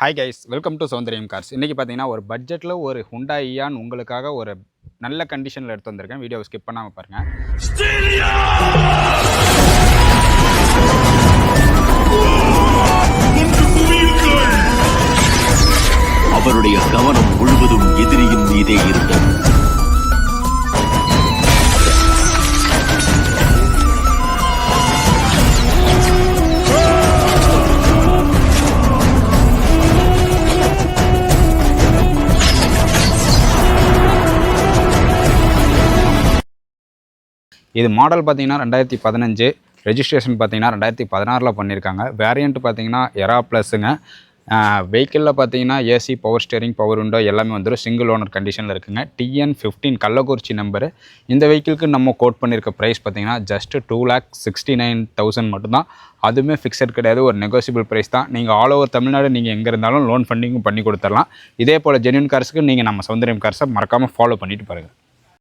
Hi guys, welcome to Soundaryam cars. இன்றைக்கி பார்த்தீங்கன்னா ஒரு பட்ஜெட்டில் ஒரு ஹுண்டாய் இயான் உங்களுக்காக ஒரு நல்ல கண்டிஷனில் எடுத்து வந்திருக்கேன். வீடியோவை ஸ்கிப் பண்ணாமல் பாருங்கள். அவருடைய கவனம் முழுவதும் எதிரியின் மீதே இருந்தது. இது மாடல் பார்த்தீங்கன்னா 2015, ரெஜிஸ்ட்ரேஷன் பார்த்தீங்கன்னா 2016 பண்ணியிருக்காங்க. வேரியண்ட் பார்த்தீங்கன்னா எரா ப்ளஸ்ஸுங்க. வெஹிக்கிளில் பார்த்தீங்கன்னா AC, power steering, power window எல்லாமே வந்துடும். சிங்கிள் ஓனர் கண்டிஷனில் இருக்குங்க. TN15 Kallakurichi number. இந்த வெஹிக்கிளுக்கு நம்ம கோட் பண்ணியிருக்க ப்ரைஸ் பார்த்தீங்கன்னா ஜஸ்ட் 2,69,000 மட்டும்தான். அதுவுமே ஃபிக்ஸட் கிடையாது, ஒரு நெகோசியபிள் ப்ரைஸ் தான். நீங்கள் ஆல் ஓவர் தமிழ்நாடு நீங்கள் எங்கே இருந்தாலும் லோன் ஃபண்டிங்கும் பண்ணி கொடுத்துடலாம். இதே போல் ஜென்யூன் கார்ஸுக்கு நீங்கள் நம்ம சௌந்தரியம் கார்ஸை மறக்காமல் ஃபாலோ பண்ணிட்டு பாருங்கள்.